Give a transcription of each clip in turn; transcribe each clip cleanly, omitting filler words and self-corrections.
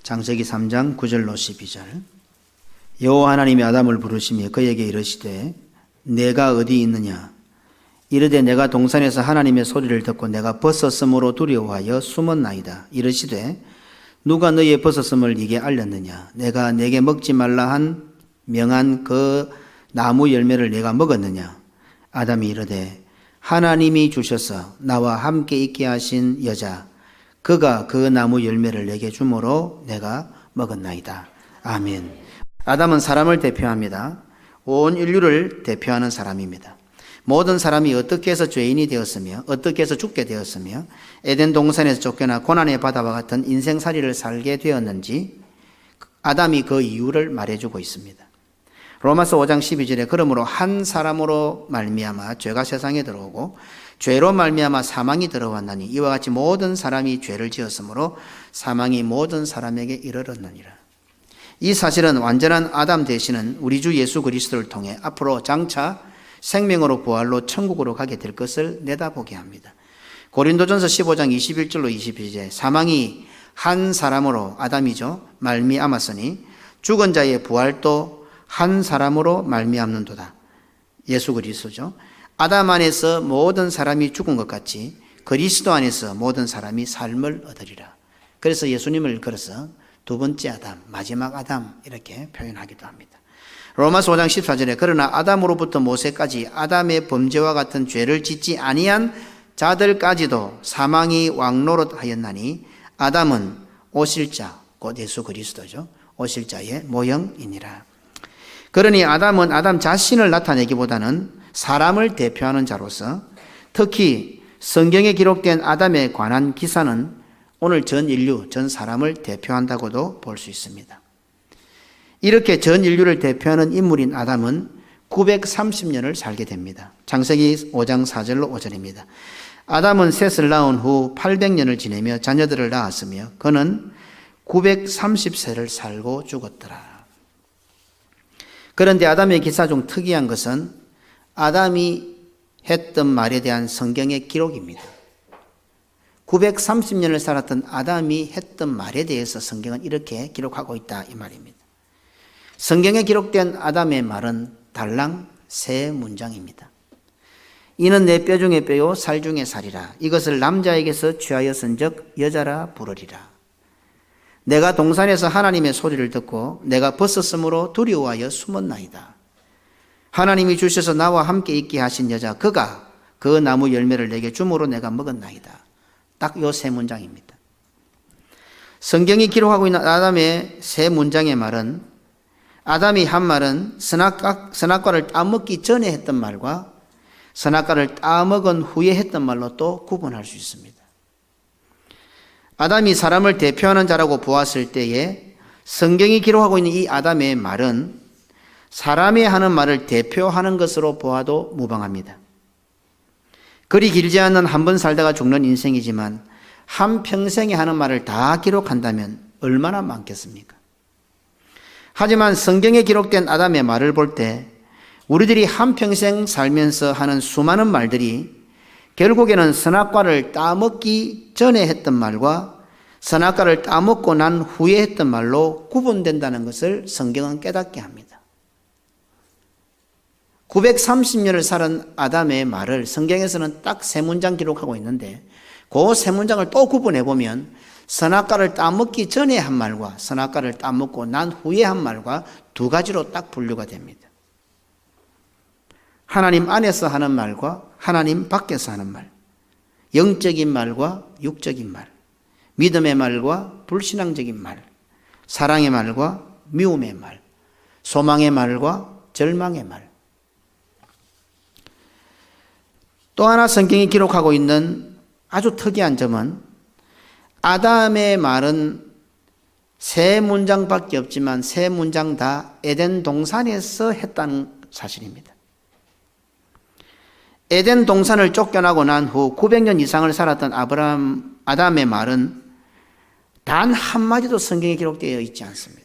창세기 3장 9절로 12절. 여호와 하나님이 아담을 부르시며 그에게 이르시되 내가 어디 있느냐? 이르되 내가 동산에서 하나님의 소리를 듣고 내가 벗었으므로 두려워하여 숨었나이다. 이르시되 누가 너의 벗었음을 네게 알렸느냐? 내가 내게 먹지 말라 한 명한 그 나무 열매를 내가 먹었느냐? 아담이 이르되 하나님이 주셔서 나와 함께 있게 하신 여자 그가 그 나무 열매를 내게 주므로 내가 먹었나이다. 아멘. 아담은 사람을 대표합니다. 온 인류를 대표하는 사람입니다. 모든 사람이 어떻게 해서 죄인이 되었으며 어떻게 해서 죽게 되었으며 에덴 동산에서 쫓겨나 고난의 바다와 같은 인생살이를 살게 되었는지 아담이 그 이유를 말해주고 있습니다. 로마서 5장 12절에 그러므로 한 사람으로 말미암아 죄가 세상에 들어오고 죄로 말미암아 사망이 들어왔나니 이와 같이 모든 사람이 죄를 지었으므로 사망이 모든 사람에게 이르렀느니라. 이 사실은 완전한 아담 대신은 우리 주 예수 그리스도를 통해 앞으로 장차 생명으로 부활로 천국으로 가게 될 것을 내다보게 합니다. 고린도전서 15장 21절로 22절 사망이 한 사람으로 아담이죠 말미암았으니 죽은 자의 부활도 한 사람으로 말미암는도다. 예수 그리스도죠. 아담 안에서 모든 사람이 죽은 것 같이 그리스도 안에서 모든 사람이 삶을 얻으리라. 그래서 예수님을 걸어서 두 번째 아담, 마지막 아담 이렇게 표현하기도 합니다. 로마서 5장 14절에 그러나 아담으로부터 모세까지 아담의 범죄와 같은 죄를 짓지 아니한 자들까지도 사망이 왕노릇하였나니 아담은 오실 자, 곧 예수 그리스도죠. 오실 자의 모형이니라. 그러니 아담은 아담 자신을 나타내기보다는 사람을 대표하는 자로서 특히 성경에 기록된 아담에 관한 기사는 오늘 전 인류, 전 사람을 대표한다고도 볼 수 있습니다. 이렇게 전 인류를 대표하는 인물인 아담은 930년을 살게 됩니다. 창세기 5장 4절로 5절입니다. 아담은 셋을 낳은 후 800년을 지내며 자녀들을 낳았으며 그는 930세를 살고 죽었더라. 그런데 아담의 기사 중 특이한 것은 아담이 했던 말에 대한 성경의 기록입니다. 930년을 살았던 아담이 했던 말에 대해서 성경은 이렇게 기록하고 있다 이 말입니다. 성경에 기록된 아담의 말은 달랑 세 문장입니다. 이는 내 뼈 중에 뼈요 살 중에 살이라. 이것을 남자에게서 취하여 쓴즉 여자라 부르리라. 내가 동산에서 하나님의 소리를 듣고 내가 벗었으므로 두려워하여 숨었나이다. 하나님이 주셔서 나와 함께 있게 하신 여자 그가 그 나무 열매를 내게 주므로 내가 먹었나이다. 딱 요 세 문장입니다. 성경이 기록하고 있는 아담의 세 문장의 말은 아담이 한 말은 선악과를 따먹기 전에 했던 말과 선악과를 따먹은 후에 했던 말로 또 구분할 수 있습니다. 아담이 사람을 대표하는 자라고 보았을 때에 성경이 기록하고 있는 이 아담의 말은 사람이 하는 말을 대표하는 것으로 보아도 무방합니다. 그리 길지 않은 한 번 살다가 죽는 인생이지만 한평생에 하는 말을 다 기록한다면 얼마나 많겠습니까? 하지만 성경에 기록된 아담의 말을 볼 때 우리들이 한평생 살면서 하는 수많은 말들이 결국에는 선악과를 따먹기 전에 했던 말과 선악과를 따먹고 난 후에 했던 말로 구분된다는 것을 성경은 깨닫게 합니다. 930년을 살은 아담의 말을 성경에서는 딱 세 문장 기록하고 있는데 그 세 문장을 또 구분해 보면 선악과를 따먹기 전에 한 말과 선악과를 따먹고 난 후에 한 말과 두 가지로 딱 분류가 됩니다. 하나님 안에서 하는 말과 하나님 밖에서 하는 말, 영적인 말과 육적인 말, 믿음의 말과 불신앙적인 말, 사랑의 말과 미움의 말, 소망의 말과 절망의 말. 또 하나 성경이 기록하고 있는 아주 특이한 점은 아담의 말은 세 문장밖에 없지만 세 문장 다 에덴 동산에서 했다는 사실입니다. 에덴 동산을 쫓겨나고 난 후 900년 이상을 살았던 아담의 말은 단 한마디도 성경에 기록되어 있지 않습니다.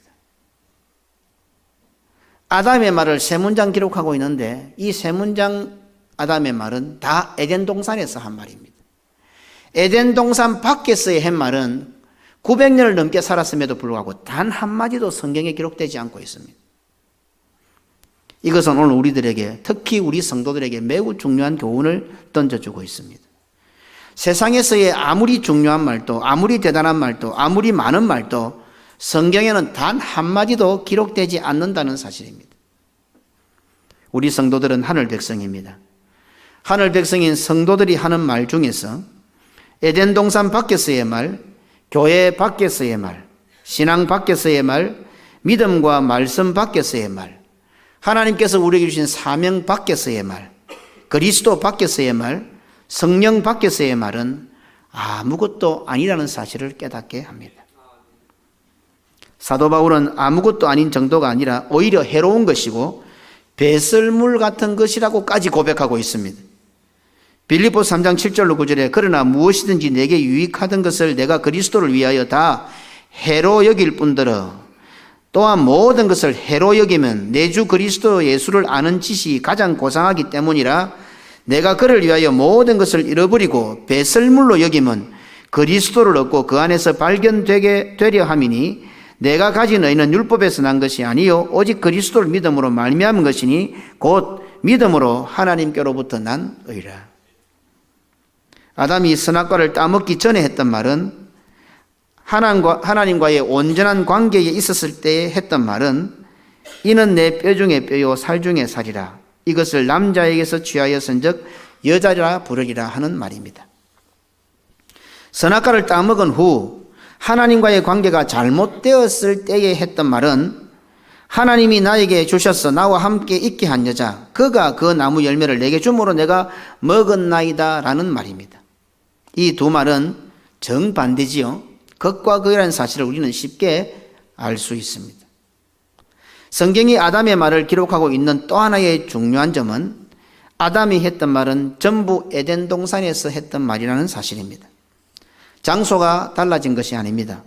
아담의 말을 세 문장 기록하고 있는데 이 세 문장 아담의 말은 다 에덴 동산에서 한 말입니다. 에덴 동산 밖에서의 한 말은 900년을 넘게 살았음에도 불구하고 단 한마디도 성경에 기록되지 않고 있습니다. 이것은 오늘 우리들에게, 특히 우리 성도들에게 매우 중요한 교훈을 던져주고 있습니다. 세상에서의 아무리 중요한 말도, 아무리 대단한 말도, 아무리 많은 말도 성경에는 단 한마디도 기록되지 않는다는 사실입니다. 우리 성도들은 하늘 백성입니다. 하늘 백성인 성도들이 하는 말 중에서 에덴 동산 밖에서의 말, 교회 밖에서의 말, 신앙 밖에서의 말, 믿음과 말씀 밖에서의 말, 하나님께서 우리에게 주신 사명 밖에서의 말, 그리스도 밖에서의 말, 성령 밖에서의 말은 아무것도 아니라는 사실을 깨닫게 합니다. 사도 바울은 아무것도 아닌 정도가 아니라 오히려 해로운 것이고 배설물 같은 것이라고까지 고백하고 있습니다. 빌립보서 3장 7절로 9절에 그러나 무엇이든지 내게 유익하던 것을 내가 그리스도를 위하여 다 해로 여길 뿐더러 또한 모든 것을 해로 여기면 내 주 그리스도 예수를 아는 지식이 가장 고상하기 때문이라 내가 그를 위하여 모든 것을 잃어버리고 배설물로 여기면 그리스도를 얻고 그 안에서 발견되게 되려 함이니 내가 가진 의는 율법에서 난 것이 아니요 오직 그리스도를 믿음으로 말미암은 것이니 곧 믿음으로 하나님께로부터 난 의라. 아담이 선악과를 따먹기 전에 했던 말은 하나님과의 온전한 관계에 있었을 때 했던 말은 이는 내 뼈 중에 뼈요 살 중에 살이라. 이것을 남자에게서 취하였은즉 여자라 부르리라 하는 말입니다. 선악과를 따먹은 후 하나님과의 관계가 잘못되었을 때에 했던 말은 하나님이 나에게 주셔서 나와 함께 있게 한 여자 그가 그 나무 열매를 내게 줌으로 내가 먹었나이다 라는 말입니다. 이 두 말은 정반대지요. 극과 극이라는 사실을 우리는 쉽게 알 수 있습니다. 성경이 아담의 말을 기록하고 있는 또 하나의 중요한 점은 아담이 했던 말은 전부 에덴 동산에서 했던 말이라는 사실입니다. 장소가 달라진 것이 아닙니다.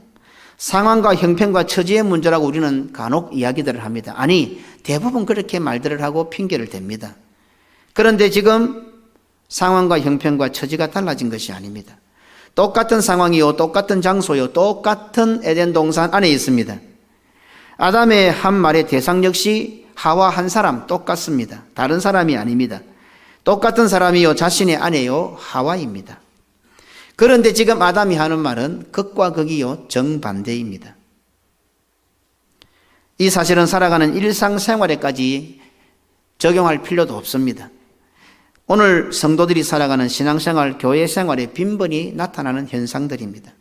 상황과 형편과 처지의 문제라고 우리는 간혹 이야기들을 합니다. 아니, 대부분 그렇게 말들을 하고 핑계를 댑니다. 그런데 지금 상황과 형편과 처지가 달라진 것이 아닙니다. 똑같은 상황이요, 똑같은 장소요, 똑같은 에덴 동산 안에 있습니다. 아담의 한 말의 대상 역시 하와 한 사람 똑같습니다. 다른 사람이 아닙니다. 똑같은 사람이요, 자신의 아내요, 하와입니다. 그런데 지금 아담이 하는 말은 극과 극이요, 정반대입니다. 이 사실은 살아가는 일상생활에까지 적용할 필요도 없습니다. 오늘 성도들이 살아가는 신앙생활, 교회생활에 빈번히 나타나는 현상들입니다.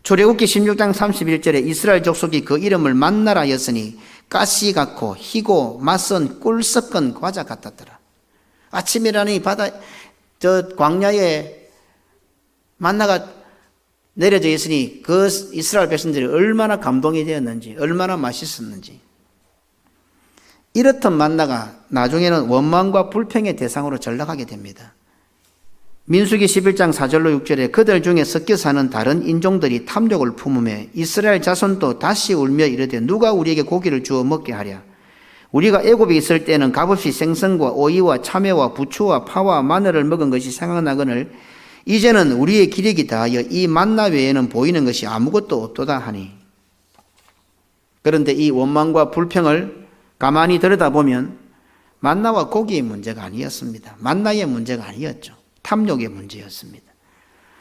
출애굽기 16장 31절에 이스라엘 족속이 그 이름을 만나라 하였으니 가시 같고 희고 맛은 꿀 섞은 과자 같았더라. 아침이라니 광야에 만나가 내려져 있으니 그 이스라엘 백성들이 얼마나 감동이 되었는지, 얼마나 맛있었는지. 이렇던 만나가 나중에는 원망과 불평의 대상으로 전락하게 됩니다. 민수기 11장 4절로 6절에 그들 중에 섞여 사는 다른 인종들이 탐욕을 품으며 이스라엘 자손도 다시 울며 이르되 누가 우리에게 고기를 주어 먹게 하랴. 우리가 애굽에 있을 때는 값없이 생선과 오이와 참외와 부추와 파와 마늘을 먹은 것이 생각나거늘 이제는 우리의 기력이 다하여 이 만나 외에는 보이는 것이 아무것도 없도다 하니. 그런데 이 원망과 불평을 가만히 들여다보면 만나와 고기의 문제가 아니었습니다. 만나의 문제가 아니었죠. 탐욕의 문제였습니다.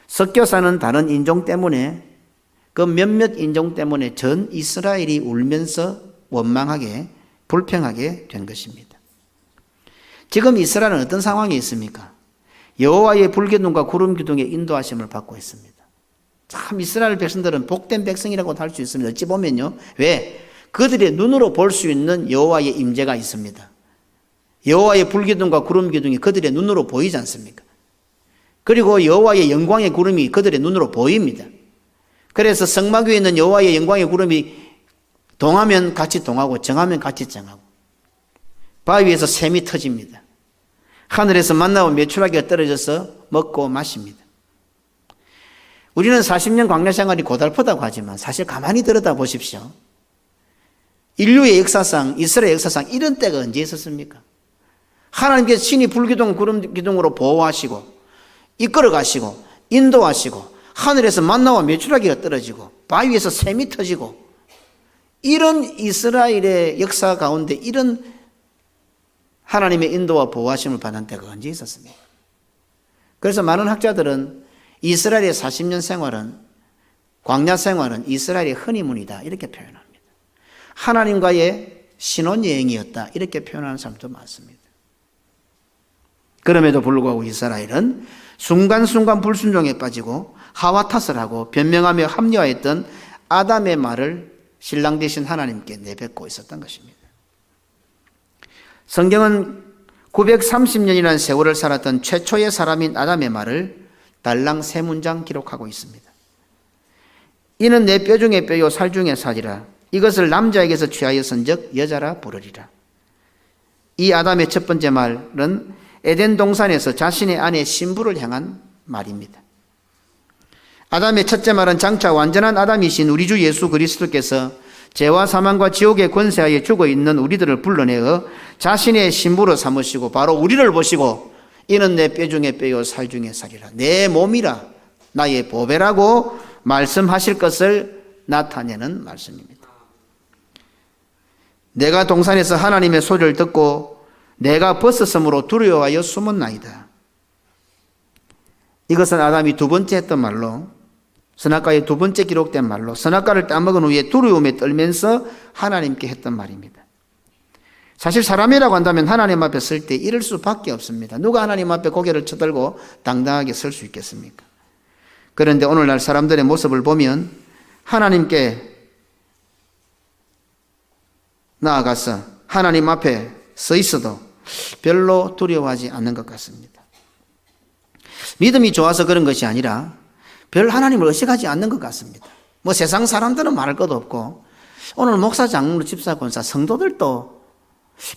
섞여 사는 다른 인종 때문에, 그 몇몇 인종 때문에 전 이스라엘이 울면서 원망하게, 불평하게 된 것입니다. 지금 이스라엘은 어떤 상황이 있습니까? 여호와의 불기둥과 구름 기둥의 인도하심을 받고 있습니다. 참 이스라엘 백성들은 복된 백성이라고 할 수 있습니다. 어찌 보면요. 왜? 그들의 눈으로 볼 수 있는 여호와의 임재가 있습니다. 여호와의 불기둥과 구름 기둥이 그들의 눈으로 보이지 않습니까? 그리고 여호와의 영광의 구름이 그들의 눈으로 보입니다. 그래서 성막 위에 있는 여호와의 영광의 구름이 동하면 같이 동하고 정하면 같이 정하고 바위에서 샘이 터집니다. 하늘에서 만나고 메추라기가 떨어져서 먹고 마십니다. 우리는 40년 광야 생활이 고달프다고 하지만 사실 가만히 들여다보십시오. 인류의 역사상, 이스라엘 역사상 이런 때가 언제 있었습니까? 하나님께서 친히 불기둥, 구름 기둥으로 보호하시고 이끌어 가시고 인도하시고 하늘에서 만나와 메추라기가 떨어지고 바위에서 샘이 터지고 이런 이스라엘의 역사 가운데 이런 하나님의 인도와 보호하심을 받은 때가 언제 있었습니까? 그래서 많은 학자들은 이스라엘의 40년 생활은, 광야 생활은 이스라엘의 허니문이다 이렇게 표현합니다. 하나님과의 신혼여행이었다 이렇게 표현하는 사람도 많습니다. 그럼에도 불구하고 이스라엘은 순간순간 불순종에 빠지고 하와 탓을 하고 변명하며 합리화했던 아담의 말을 신랑 되신 하나님께 내뱉고 있었던 것입니다. 성경은 930년이라는 세월을 살았던 최초의 사람인 아담의 말을 달랑 3문장 기록하고 있습니다. 이는 내 뼈 중에 뼈요 살 중에 살이라. 이것을 남자에게서 취하여 선적 여자라 부르리라. 이 아담의 첫 번째 말은 에덴 동산에서 자신의 아내 신부를 향한 말입니다. 아담의 첫째 말은 장차 완전한 아담이신 우리 주 예수 그리스도께서 죄와 사망과 지옥의 권세하에 죽어 있는 우리들을 불러내어 자신의 신부로 삼으시고 바로 우리를 보시고 이는 내 뼈 중에 뼈요 살 중에 살이라. 내 몸이라 나의 보배라고 말씀하실 것을 나타내는 말씀입니다. 내가 동산에서 하나님의 소리를 듣고 내가 벗었으므로 두려워하여 숨었나이다. 이것은 아담이 두 번째 했던 말로, 선악과의 두 번째 기록된 말로, 선악과를 따먹은 후에 두려움에 떨면서 하나님께 했던 말입니다. 사실 사람이라고 한다면 하나님 앞에 설 때 이럴 수밖에 없습니다. 누가 하나님 앞에 고개를 쳐들고 당당하게 설 수 있겠습니까? 그런데 오늘날 사람들의 모습을 보면 하나님께 나아가서 하나님 앞에 서 있어도 별로 두려워하지 않는 것 같습니다. 믿음이 좋아서 그런 것이 아니라 별 하나님을 의식하지 않는 것 같습니다. 뭐 세상 사람들은 말할 것도 없고 오늘 목사, 장로, 집사, 권사, 성도들도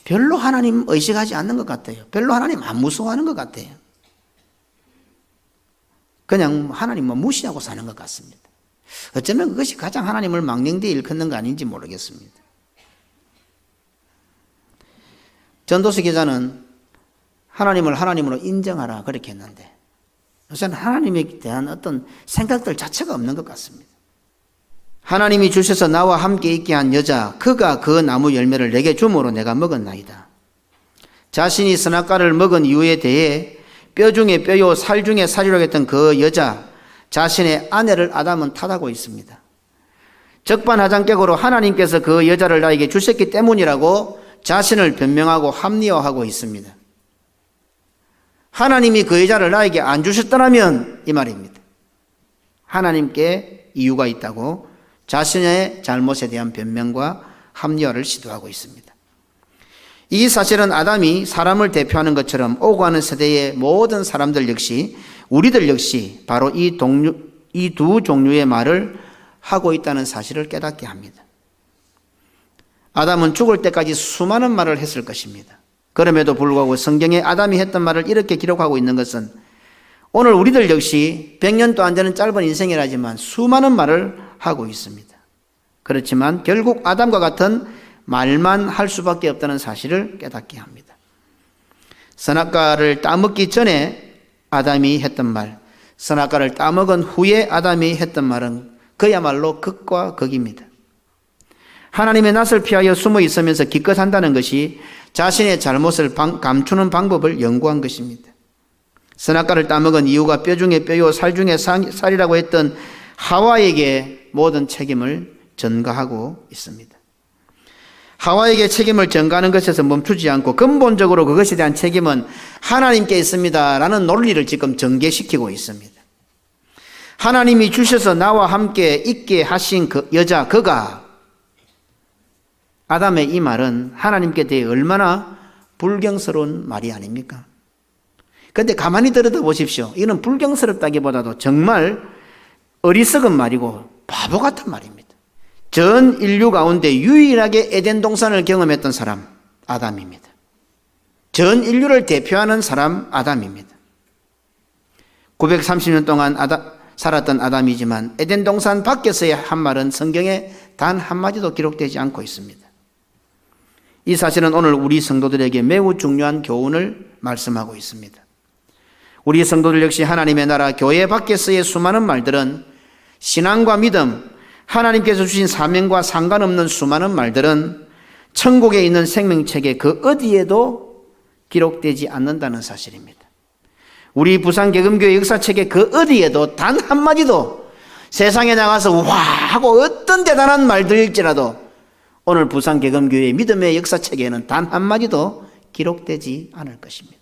별로 하나님 의식하지 않는 것 같아요. 별로 하나님 안 무서워하는 것 같아요. 그냥 하나님만 무시하고 사는 것 같습니다. 어쩌면 그것이 가장 하나님을 망령되이 일컫는 거 아닌지 모르겠습니다. 전도서 기자는 하나님을 하나님으로 인정하라 그렇게 했는데 요새는 하나님에 대한 어떤 생각들 자체가 없는 것 같습니다. 하나님이 주셔서 나와 함께 있게 한 여자 그가 그 나무 열매를 내게 줌으로 내가 먹었나이다. 자신이 선악과를 먹은 이유에 대해 뼈 중에 뼈요 살 중에 살이라고 했던 그 여자 자신의 아내를 아담은 탓하고 있습니다. 적반하장격으로 하나님께서 그 여자를 나에게 주셨기 때문이라고 자신을 변명하고 합리화하고 있습니다. 하나님이 그 여자를 나에게 안 주셨더라면 이 말입니다. 하나님께 이유가 있다고 자신의 잘못에 대한 변명과 합리화를 시도하고 있습니다. 이 사실은 아담이 사람을 대표하는 것처럼 오고 가는 세대의 모든 사람들 역시 우리들 역시 바로 이 두 종류의 말을 하고 있다는 사실을 깨닫게 합니다. 아담은 죽을 때까지 수많은 말을 했을 것입니다. 그럼에도 불구하고 성경에 아담이 했던 말을 이렇게 기록하고 있는 것은 오늘 우리들 역시 100년도 안 되는 짧은 인생이라지만 수많은 말을 하고 있습니다. 그렇지만 결국 아담과 같은 말만 할 수밖에 없다는 사실을 깨닫게 합니다. 선악과를 따먹기 전에 아담이 했던 말, 선악과를 따먹은 후에 아담이 했던 말은 그야말로 극과 극입니다. 하나님의 낯을 피하여 숨어 있으면서 기껏 한다는 것이 자신의 잘못을 감추는 방법을 연구한 것입니다. 선악과를 따먹은 이유가 뼈 중에 뼈요 살 중에 살이라고 했던 하와에게 모든 책임을 전가하고 있습니다. 하와에게 책임을 전가하는 것에서 멈추지 않고 근본적으로 그것에 대한 책임은 하나님께 있습니다라는 논리를 지금 전개시키고 있습니다. 하나님이 주셔서 나와 함께 있게 하신 그 여자 그가 아담의 이 말은 하나님께 대해 얼마나 불경스러운 말이 아닙니까? 그런데 가만히 들여다 보십시오. 이는 불경스럽다기보다도 정말 어리석은 말이고 바보 같은 말입니다. 전 인류 가운데 유일하게 에덴 동산을 경험했던 사람 아담입니다. 전 인류를 대표하는 사람 아담입니다. 930년 동안 살았던 아담이지만 에덴 동산 밖에서의 한 말은 성경에 단 한마디도 기록되지 않고 있습니다. 이 사실은 오늘 우리 성도들에게 매우 중요한 교훈을 말씀하고 있습니다. 우리 성도들 역시 하나님의 나라 교회 밖에서의 수많은 말들은 신앙과 믿음, 하나님께서 주신 사명과 상관없는 수많은 말들은 천국에 있는 생명책의 그 어디에도 기록되지 않는다는 사실입니다. 우리 부산개금교회 역사책의 그 어디에도 단 한마디도 세상에 나가서 와 하고 어떤 대단한 말들일지라도 오늘 부산개금교회의 믿음의 역사책에는 단 한마디도 기록되지 않을 것입니다.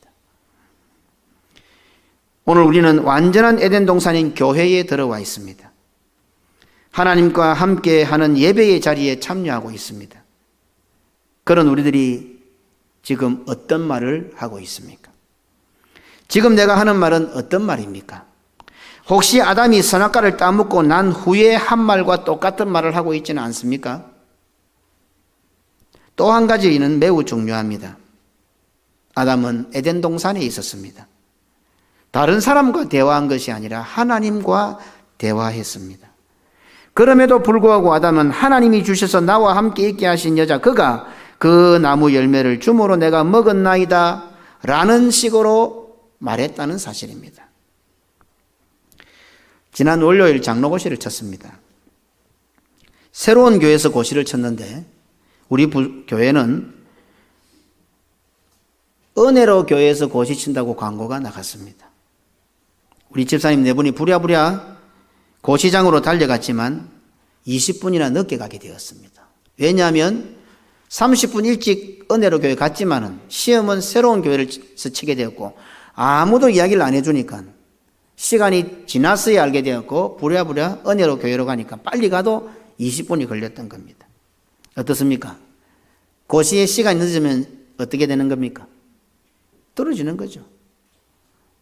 오늘 우리는 완전한 에덴 동산인 교회에 들어와 있습니다. 하나님과 함께 하는 예배의 자리에 참여하고 있습니다. 그런 우리들이 지금 어떤 말을 하고 있습니까? 지금 내가 하는 말은 어떤 말입니까? 혹시 아담이 선악과를 따먹고 난 후에 한 말과 똑같은 말을 하고 있지는 않습니까? 또 한 가지는 매우 중요합니다. 아담은 에덴 동산에 있었습니다. 다른 사람과 대화한 것이 아니라 하나님과 대화했습니다. 그럼에도 불구하고 아담은 하나님이 주셔서 나와 함께 있게 하신 여자 그가 그 나무 열매를 주므로 내가 먹었나이다 라는 식으로 말했다는 사실입니다. 지난 월요일 장로고시를 쳤습니다. 새로운 교회에서 고시를 쳤는데 우리 교회는 은혜로 교회에서 고시 친다고 광고가 나갔습니다. 우리 집사님 네 분이 부랴부랴 고시장으로 달려갔지만 20분이나 늦게 가게 되었습니다. 왜냐하면 30분 일찍 은혜로 교회 갔지만은 시험은 새로운 교회에서 치게 되었고 아무도 이야기를 안 해주니까 시간이 지났어야 알게 되었고 부랴부랴 은혜로 교회로 가니까 빨리 가도 20분이 걸렸던 겁니다. 어떻습니까? 고시에 시간이 늦으면 어떻게 되는 겁니까? 떨어지는 거죠.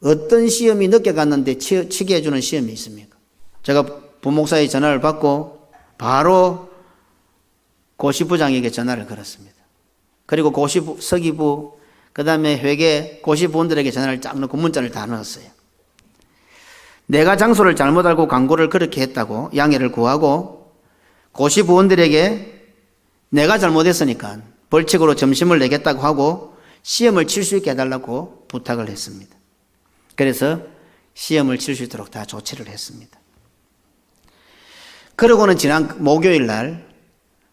어떤 시험이 늦게 갔는데 치게 해주는 시험이 있습니까? 제가 부목사의 전화를 받고 바로 고시부장에게 전화를 걸었습니다. 그리고 고시부, 서기부, 그 다음에 회계, 고시부원들에게 전화를 쫙 넣고 문자를 다 넣었어요. 내가 장소를 잘못 알고 광고를 그렇게 했다고 양해를 구하고 고시부원들에게 내가 잘못했으니까 벌칙으로 점심을 내겠다고 하고 시험을 칠 수 있게 해달라고 부탁을 했습니다. 그래서 시험을 칠 수 있도록 다 조치를 했습니다. 그러고는 지난 목요일 날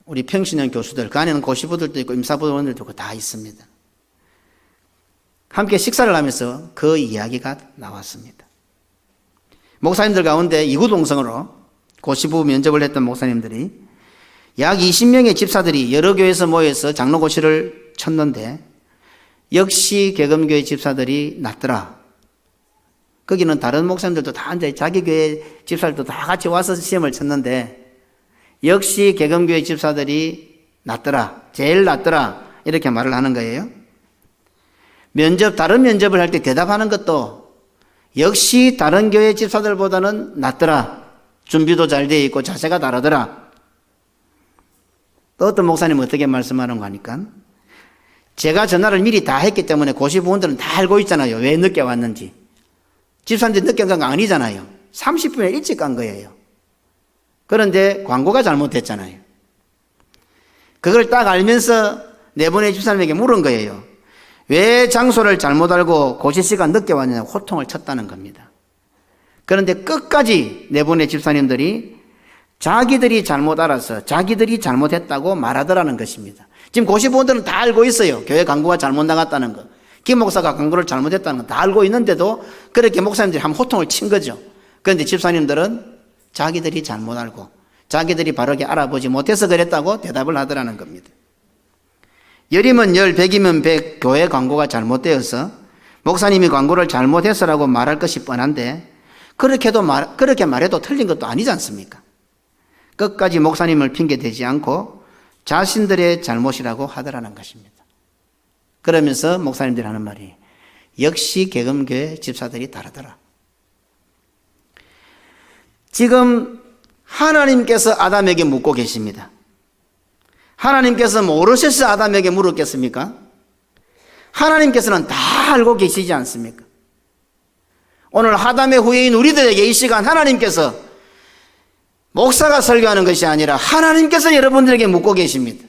우리 평신형 교수들, 그 안에는 고시부들도 있고 임사부원들도 있고 다 있습니다. 함께 식사를 하면서 그 이야기가 나왔습니다. 목사님들 가운데 이구동성으로 고시부 면접을 했던 목사님들이 약 20명의 집사들이 여러 교회에서 모여서 장로고시를 쳤는데 역시 개검교회 집사들이 낫더라. 거기는 다른 목사님들도 다 앉아 자기 교회 집사들도 다 같이 와서 시험을 쳤는데 역시 개검교회 집사들이 낫더라. 제일 낫더라. 이렇게 말을 하는 거예요. 다른 면접을 할 때 대답하는 것도 역시 다른 교회 집사들보다는 낫더라. 준비도 잘 되어 있고 자세가 다르더라. 또 어떤 목사님은 어떻게 말씀하는 거 하니까 제가 전화를 미리 다 했기 때문에 고시부원들은 다 알고 있잖아요. 왜 늦게 왔는지. 집사님들이 늦게 간 거 아니잖아요. 30분에 일찍 간 거예요. 그런데 광고가 잘못됐잖아요. 그걸 딱 알면서 네 분의 집사님에게 물은 거예요. 왜 장소를 잘못 알고 고시 시간 늦게 왔느냐고 호통을 쳤다는 겁니다. 그런데 끝까지 네 분의 집사님들이 자기들이 잘못 알아서 자기들이 잘못했다고 말하더라는 것입니다. 지금 고시부원들은 다 알고 있어요. 교회 광고가 잘못 나갔다는 거. 김 목사가 광고를 잘못했다는 거 다 알고 있는데도 그렇게 목사님들이 한번 호통을 친 거죠. 그런데 집사님들은 자기들이 잘못 알고 자기들이 바르게 알아보지 못해서 그랬다고 대답을 하더라는 겁니다. 열이면 열, 백이면 백, 교회 광고가 잘못되어서 목사님이 광고를 잘못해서라고 말할 것이 뻔한데 그렇게 말해도 틀린 것도 아니지 않습니까? 끝까지 목사님을 핑계대지 않고 자신들의 잘못이라고 하더라는 것입니다. 그러면서 목사님들이 하는 말이 역시 개검교회 집사들이 다르더라. 지금 하나님께서 아담에게 묻고 계십니다. 하나님께서 모르셔서 아담에게 물었겠습니까? 하나님께서는 다 알고 계시지 않습니까? 오늘 아담의 후예인 우리들에게 이 시간 하나님께서 목사가 설교하는 것이 아니라 하나님께서 여러분들에게 묻고 계십니다.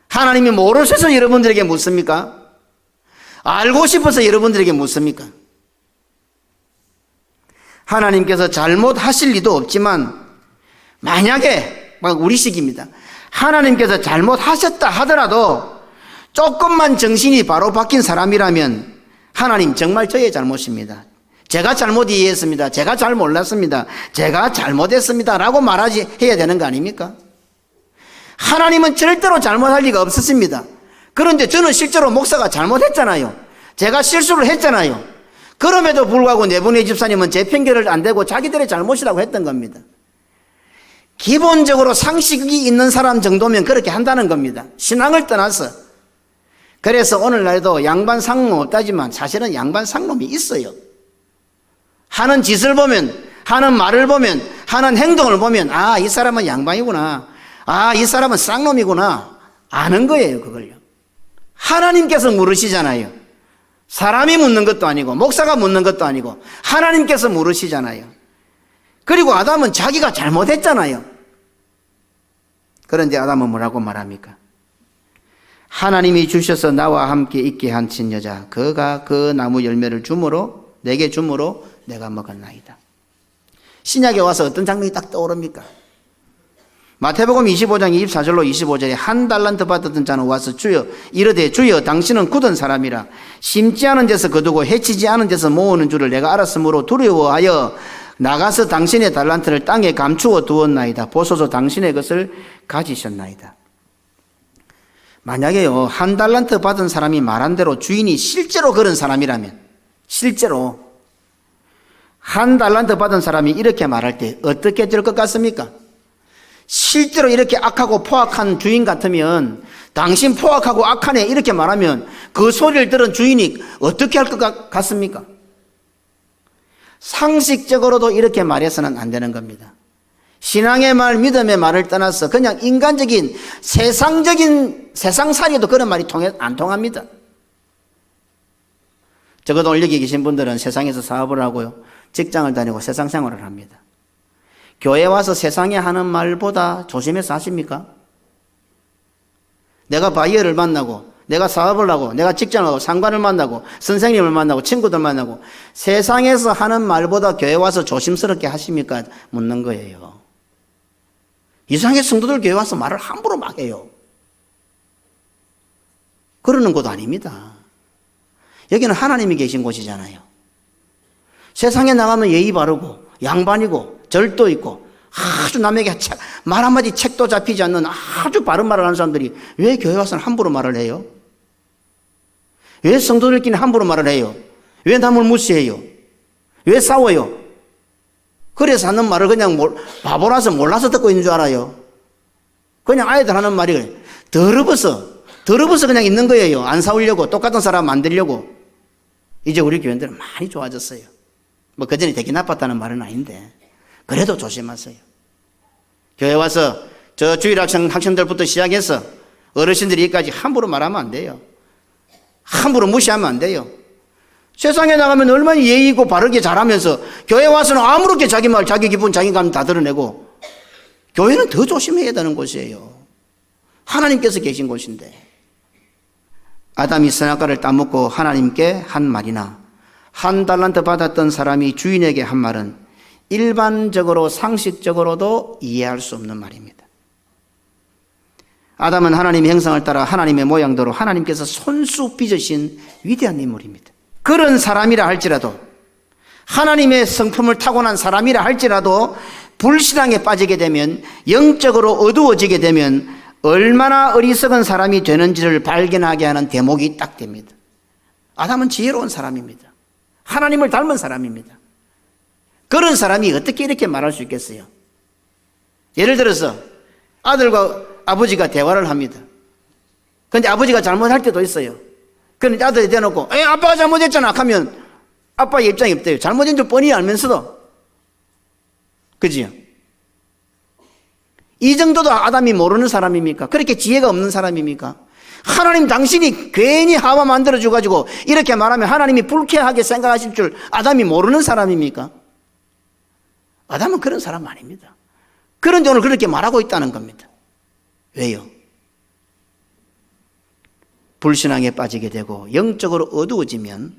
하나님이 모르셔서 여러분들에게 묻습니까? 알고 싶어서 여러분들에게 묻습니까? 하나님께서 잘못하실 리도 없지만 만약에 막 우리식입니다. 하나님께서 잘못하셨다 하더라도 조금만 정신이 바로 바뀐 사람이라면 하나님 정말 저의 잘못입니다. 제가 잘못 이해했습니다. 제가 잘 몰랐습니다. 제가 잘못했습니다. 라고 해야 되는 거 아닙니까? 하나님은 절대로 잘못할 리가 없었습니다. 그런데 저는 실제로 목사가 잘못했잖아요. 제가 실수를 했잖아요. 그럼에도 불구하고 네 분의 집사님은 제 편견을 안 대고 자기들의 잘못이라고 했던 겁니다. 기본적으로 상식이 있는 사람 정도면 그렇게 한다는 겁니다. 신앙을 떠나서. 그래서 오늘날도 양반 상놈 없다지만 사실은 양반 상놈이 있어요. 하는 짓을 보면, 하는 말을 보면, 하는 행동을 보면 아, 이 사람은 양반이구나. 아, 이 사람은 쌍놈이구나. 아는 거예요, 그걸요. 하나님께서 물으시잖아요. 사람이 묻는 것도 아니고 목사가 묻는 것도 아니고 하나님께서 물으시잖아요. 그리고 아담은 자기가 잘못했잖아요. 그런데 아담은 뭐라고 말합니까? 하나님이 주셔서 나와 함께 있게 한 친여자 그가 그 나무 열매를 주므로 내게 주므로 내가 먹었나이다. 신약에 와서 어떤 장면이 딱 떠오릅니까? 마태복음 25장 24절로 25절에 한 달란트 받았던 자는 와서 주여 이르되 주여 당신은 굳은 사람이라 심지 않은 데서 거두고 해치지 않은 데서 모으는 줄을 내가 알았으므로 두려워하여 나가서 당신의 달란트를 땅에 감추어 두었나이다. 보소서 당신의 것을 가지셨나이다. 만약에요 한 달란트 받은 사람이 말한 대로 주인이 실제로 그런 사람이라면 실제로 한 달란트 받은 사람이 이렇게 말할 때 어떻게 될 것 같습니까? 실제로 이렇게 악하고 포악한 주인 같으면 당신 포악하고 악하네 이렇게 말하면 그 소리를 들은 주인이 어떻게 할 것 같습니까? 상식적으로도 이렇게 말해서는 안 되는 겁니다. 신앙의 말, 믿음의 말을 떠나서 그냥 인간적인 세상살이도 그런 말이 안 통합니다. 적어도 오늘 여기 계신 분들은 세상에서 사업을 하고요 직장을 다니고 세상 생활을 합니다. 교회 와서 세상에 하는 말보다 조심해서 하십니까? 내가 바이어를 만나고 내가 사업을 하고 내가 직장을 하고 상관을 만나고 선생님을 만나고 친구들 만나고 세상에서 하는 말보다 교회 와서 조심스럽게 하십니까? 묻는 거예요. 이상하게 성도들 교회 와서 말을 함부로 막 해요. 그러는 곳 아닙니다. 여기는 하나님이 계신 곳이잖아요. 세상에 나가면 예의 바르고 양반이고 절도 있고 아주 남에게 말 한마디 책도 잡히지 않는 아주 바른 말을 하는 사람들이 왜 교회 와서는 함부로 말을 해요? 왜 성도들끼리 함부로 말을 해요? 왜 남을 무시해요? 왜 싸워요? 그래서 하는 말을 그냥 바보라서 몰라서 듣고 있는 줄 알아요. 그냥 아이들 하는 말이 더러워서 그냥 있는 거예요. 안 싸우려고 똑같은 사람 만들려고. 이제 우리 교인들은 많이 좋아졌어요. 뭐 그전에 되게 나빴다는 말은 아닌데 그래도 조심하세요. 교회 와서 저 주일학생들부터 시작해서 어르신들이 함부로 말하면 안 돼요. 함부로 무시하면 안 돼요. 세상에 나가면 얼마나 예의 있고 바르게 잘하면서 교회 와서는 아무렇게 자기 말, 자기 기분, 자기 감 다 드러내고 교회는 더 조심해야 되는 곳이에요. 하나님께서 계신 곳인데 아담이 선악과를 따먹고 하나님께 한 말이나 한 달란트 받았던 사람이 주인에게 한 말은 일반적으로 상식적으로도 이해할 수 없는 말입니다. 아담은 하나님의 형상을 따라 하나님의 모양대로 하나님께서 손수 빚으신 위대한 인물입니다. 그런 사람이라 할지라도 하나님의 성품을 타고난 사람이라 할지라도 불신앙에 빠지게 되면 영적으로 어두워지게 되면 얼마나 어리석은 사람이 되는지를 발견하게 하는 대목이 딱 됩니다. 아담은 지혜로운 사람입니다. 하나님을 닮은 사람입니다. 그런 사람이 어떻게 이렇게 말할 수 있겠어요? 예를 들어서 아들과 아버지가 대화를 합니다. 그런데 아버지가 잘못할 때도 있어요. 그런데 아들이 대놓고 아빠가 잘못했잖아 하면 아빠의 입장이 없대요. 잘못한 줄 뻔히 알면서도. 그지요? 이 정도도 아담이 모르는 사람입니까? 그렇게 지혜가 없는 사람입니까? 하나님 당신이 괜히 하와 만들어줘가지고 이렇게 말하면 하나님이 불쾌하게 생각하실 줄 아담이 모르는 사람입니까? 아담은 그런 사람 아닙니다. 그런데 오늘 그렇게 말하고 있다는 겁니다. 왜요? 불신앙에 빠지게 되고 영적으로 어두워지면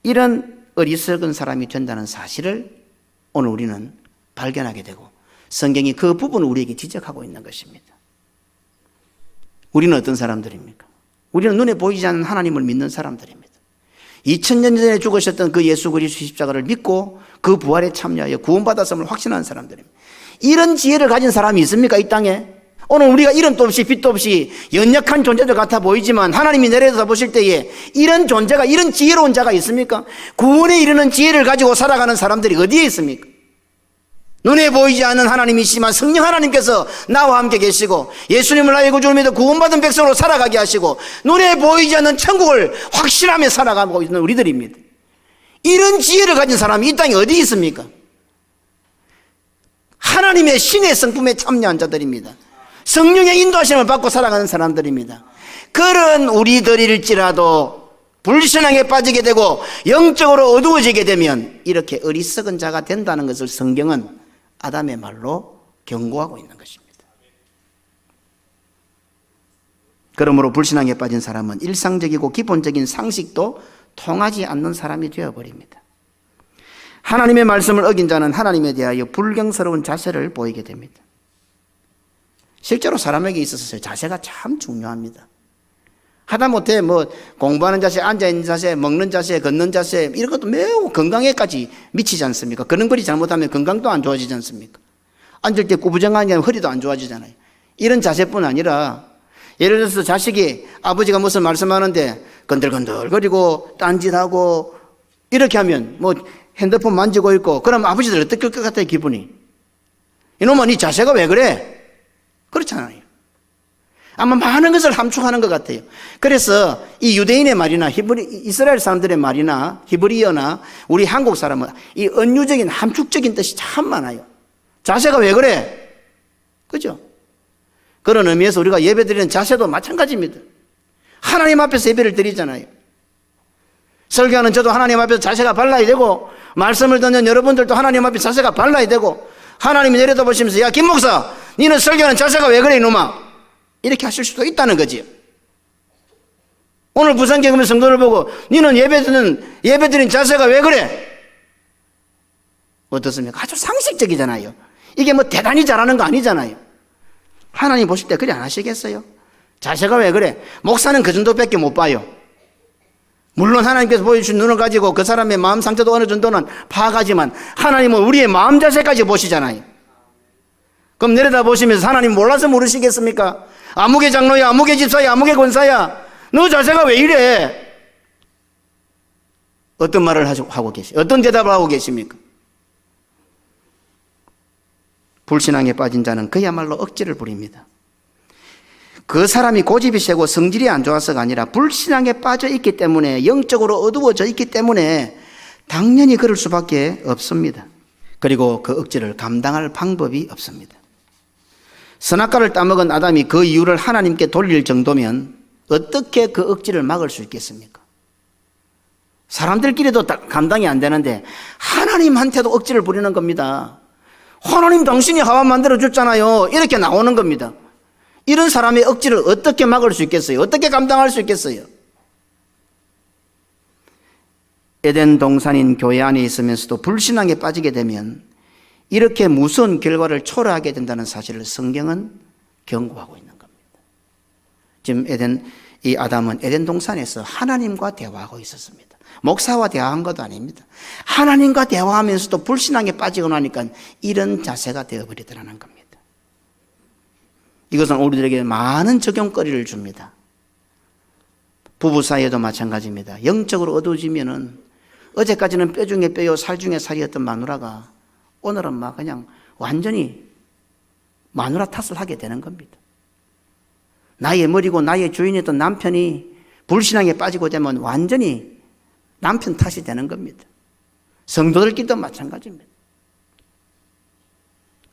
이런 어리석은 사람이 된다는 사실을 오늘 우리는 발견하게 되고 성경이 그 부분을 우리에게 지적하고 있는 것입니다. 우리는 어떤 사람들입니까? 우리는 눈에 보이지 않는 하나님을 믿는 사람들입니다. 2000년 전에 죽으셨던 그 예수 그리스도 십자가를 믿고 그 부활에 참여하여 구원받았음을 확신하는 사람들입니다. 이런 지혜를 가진 사람이 있습니까? 이 땅에? 오늘 우리가 이름도 없이 빛도 없이 연약한 존재들 같아 보이지만 하나님이 내려서 보실 때에 이런 존재가, 이런 지혜로운 자가 있습니까? 구원에 이르는 지혜를 가지고 살아가는 사람들이 어디에 있습니까? 눈에 보이지 않는 하나님이시지만 성령 하나님께서 나와 함께 계시고 예수님을 나의 구주로 믿어 구원받은 백성으로 살아가게 하시고 눈에 보이지 않는 천국을 확신하며 살아가고 있는 우리들입니다. 이런 지혜를 가진 사람이 이 땅에 어디 있습니까? 하나님의 신의 성품에 참여한 자들입니다. 성령의 인도하심을 받고 살아가는 사람들입니다. 그런 우리들일지라도 불신앙에 빠지게 되고 영적으로 어두워지게 되면 이렇게 어리석은 자가 된다는 것을 성경은 아담의 말로 경고하고 있는 것입니다. 그러므로 불신앙에 빠진 사람은 일상적이고 기본적인 상식도 통하지 않는 사람이 되어버립니다. 하나님의 말씀을 어긴 자는 하나님에 대하여 불경스러운 자세를 보이게 됩니다. 실제로 사람에게 있어서 자세가 참 중요합니다. 하다못해 공부하는 자세, 앉아있는 자세, 먹는 자세, 걷는 자세 이런 것도 매우 건강에까지 미치지 않습니까? 걸음걸이 잘못하면 건강도 안 좋아지지 않습니까? 앉을 때 구부정하면 허리도 안 좋아지잖아요. 이런 자세뿐 아니라 예를 들어서 자식이 아버지가 무슨 말씀하는데 건들건들거리고 딴짓하고 이렇게 하면 핸드폰 만지고 있고 그럼 아버지들 어떨 것 같아요? 기분이. 이놈아 네 자세가 왜 그래? 그렇잖아요. 아마 많은 것을 함축하는 것 같아요. 그래서 이 유대인의 말이나 이스라엘 사람들의 말이나 히브리어나 우리 한국 사람은 이 은유적인 함축적인 뜻이 참 많아요. 자세가 왜 그래? 그죠? 그런 의미에서 우리가 예배 드리는 자세도 마찬가지입니다. 하나님 앞에서 예배를 드리잖아요. 설교하는 저도 하나님 앞에서 자세가 발라야 되고 말씀을 듣는 여러분들도 하나님 앞에 자세가 발라야 되고 하나님이 내려다보시면서 야 김 목사 너는 설교하는 자세가 왜 그래 이놈아 이렇게 하실 수도 있다는 거지요. 오늘 부산교회 성도를 보고 너는 예배 드리는 자세가 왜 그래? 어떻습니까? 아주 상식적이잖아요. 이게 대단히 잘하는 거 아니잖아요. 하나님 보실 때 그래 안 하시겠어요? 자세가 왜 그래? 목사는 그 정도밖에 못 봐요. 물론 하나님께서 보여주신 눈을 가지고 그 사람의 마음 상태도 어느 정도는 파악하지만 하나님은 우리의 마음 자세까지 보시잖아요. 그럼 내려다 보시면서 하나님 몰라서 모르시겠습니까? 아무개 장로야, 아무개 집사야, 아무개 권사야 너 자세가 왜 이래? 어떤 말을 하고 계세요? 어떤 대답을 하고 계십니까? 불신앙에 빠진 자는 그야말로 억지를 부립니다. 그 사람이 고집이 세고 성질이 안 좋아서가 아니라 불신앙에 빠져 있기 때문에 영적으로 어두워져 있기 때문에 당연히 그럴 수밖에 없습니다. 그리고 그 억지를 감당할 방법이 없습니다. 선악과를 따먹은 아담이 그 이유를 하나님께 돌릴 정도면 어떻게 그 억지를 막을 수 있겠습니까? 사람들끼리도 감당이 안 되는데 하나님한테도 억지를 부리는 겁니다. 하나님 당신이 하와 만들어줬잖아요. 이렇게 나오는 겁니다. 이런 사람의 억지를 어떻게 막을 수 있겠어요? 어떻게 감당할 수 있겠어요? 에덴 동산인 교회 안에 있으면서도 불신앙에 빠지게 되면 이렇게 무서운 결과를 초래하게 된다는 사실을 성경은 경고하고 있는 겁니다. 지금 이 아담은 에덴 동산에서 하나님과 대화하고 있었습니다. 목사와 대화한 것도 아닙니다. 하나님과 대화하면서도 불신앙에 빠지고 나니까 이런 자세가 되어버리더라는 겁니다. 이것은 우리들에게 많은 적용거리를 줍니다. 부부 사이에도 마찬가지입니다. 영적으로 어두워지면은 어제까지는 뼈 중에 뼈요 살 중에 살이었던 마누라가 오늘은 막 그냥 완전히 마누라 탓을 하게 되는 겁니다. 나의 머리고 나의 주인이었던 남편이 불신앙에 빠지고 되면 완전히 남편 탓이 되는 겁니다. 성도들끼리도 마찬가지입니다.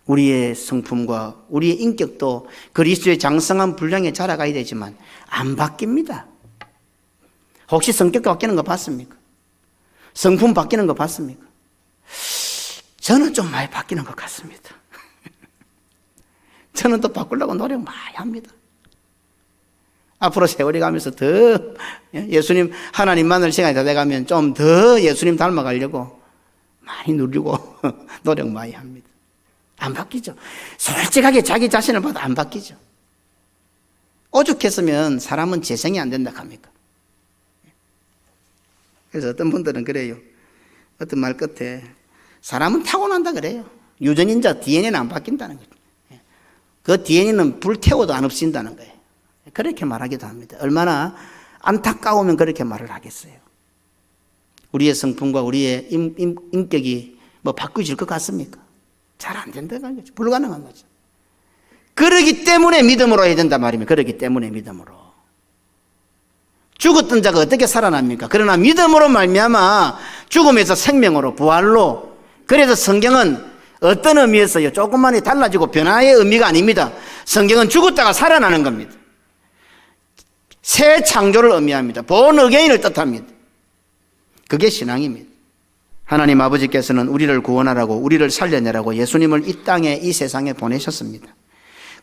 우리의 성품과 우리의 인격도 그리스도의 장성한 분량에 자라가야 되지만 안 바뀝니다. 혹시 성격 바뀌는 거 봤습니까? 성품 바뀌는 거 봤습니까? 저는 좀 많이 바뀌는 것 같습니다. 저는 또 바꾸려고 노력 많이 합니다. 앞으로 세월이 가면서 더 예수님, 하나님 만날 시간이 다 돼가면 좀 더 예수님 닮아가려고 많이 누리고 노력 많이 합니다. 안 바뀌죠. 솔직하게 자기 자신을 봐도 안 바뀌죠. 오죽했으면 사람은 재생이 안 된다 합니까? 그래서 어떤 분들은 그래요. 어떤 말 끝에 사람은 타고난다 그래요. 유전인자 DNA는 안 바뀐다는 거죠. 그 DNA는 불태워도 안 없어진다는 거예요. 그렇게 말하기도 합니다. 얼마나 안타까우면 그렇게 말을 하겠어요. 우리의 성품과 우리의 인격이 뭐 바뀌어질 것 같습니까? 잘 안 된다는 거죠. 불가능한 거죠. 그러기 때문에 믿음으로 해야 된단 말입니다. 그러기 때문에 믿음으로. 죽었던 자가 어떻게 살아납니까? 그러나 믿음으로 말미암아 죽음에서 생명으로 부활로. 그래서 성경은 어떤 의미에서요, 조금만이 달라지고 변화의 의미가 아닙니다. 성경은 죽었다가 살아나는 겁니다. 새 창조를 의미합니다. 본 어게인을 뜻합니다. 그게 신앙입니다. 하나님 아버지께서는 우리를 구원하라고, 우리를 살려내라고 예수님을 이 땅에, 이 세상에 보내셨습니다.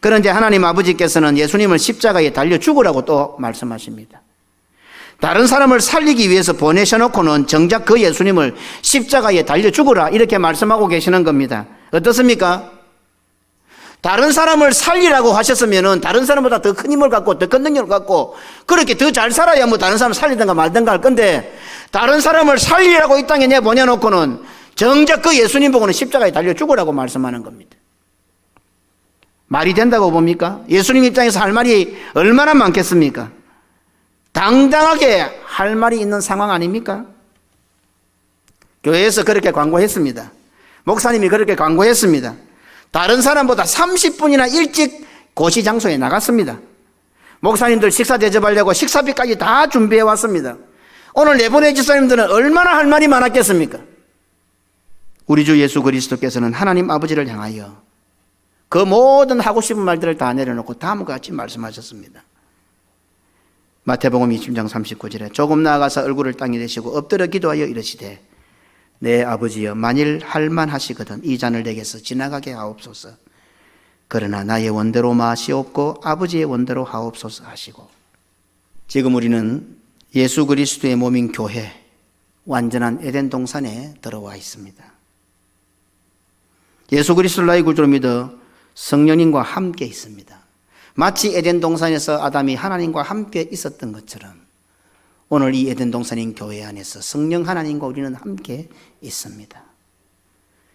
그런데 하나님 아버지께서는 예수님을 십자가에 달려 죽으라고 또 말씀하십니다. 다른 사람을 살리기 위해서 보내셔놓고는 정작 그 예수님을 십자가에 달려 죽으라 이렇게 말씀하고 계시는 겁니다. 어떻습니까? 다른 사람을 살리라고 하셨으면 다른 사람보다 더 큰 힘을 갖고 더 큰 능력을 갖고 그렇게 더 잘 살아야 뭐 다른 사람을 살리든가 말든가 할 건데, 다른 사람을 살리라고 이 땅에 내보내놓고는 정작 그 예수님 보고는 십자가에 달려 죽으라고 말씀하는 겁니다. 말이 된다고 봅니까? 예수님 입장에서 할 말이 얼마나 많겠습니까? 당당하게 할 말이 있는 상황 아닙니까? 교회에서 그렇게 광고했습니다. 목사님이 그렇게 광고했습니다. 다른 사람보다 30분이나 일찍 고시 장소에 나갔습니다. 목사님들 식사 대접하려고 식사비까지 다 준비해 왔습니다. 오늘 내보낸 집사님들은 얼마나 할 말이 많았겠습니까? 우리 주 예수 그리스도께서는 하나님 아버지를 향하여 그 모든 하고 싶은 말들을 다 내려놓고 다음과 같이 말씀하셨습니다. 마태복음 20장 39절에 조금 나아가서 얼굴을 땅에 대시고 엎드려 기도하여 이르시되 내 아버지여, 만일 할만하시거든 이 잔을 내게서 지나가게 하옵소서. 그러나 나의 원대로 마시옵고 아버지의 원대로 하옵소서 하시고. 지금 우리는 예수 그리스도의 몸인 교회, 완전한 에덴 동산에 들어와 있습니다. 예수 그리스도를 나의 구주로 믿어 성령님과 함께 있습니다. 마치 에덴 동산에서 아담이 하나님과 함께 있었던 것처럼 오늘 이 에덴 동산인 교회 안에서 성령 하나님과 우리는 함께 있습니다.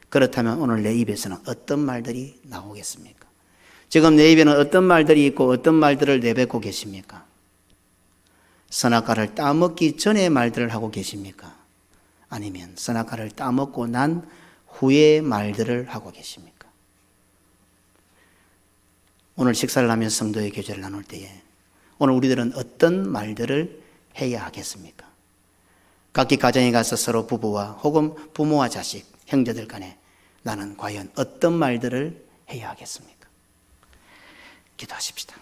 그렇다면 오늘 내 입에서는 어떤 말들이 나오겠습니까? 지금 내 입에는 어떤 말들이 있고 어떤 말들을 내뱉고 계십니까? 선악과를 따먹기 전에 말들을 하고 계십니까? 아니면 선악과를 따먹고 난 후에 말들을 하고 계십니까? 오늘 식사를 하면서 성도의 교제를 나눌 때에 오늘 우리들은 어떤 말들을 해야 하겠습니까? 각기 가정에 가서 서로 부부와 혹은 부모와 자식, 형제들 간에 나는 과연 어떤 말들을 해야 하겠습니까? 기도하십시다.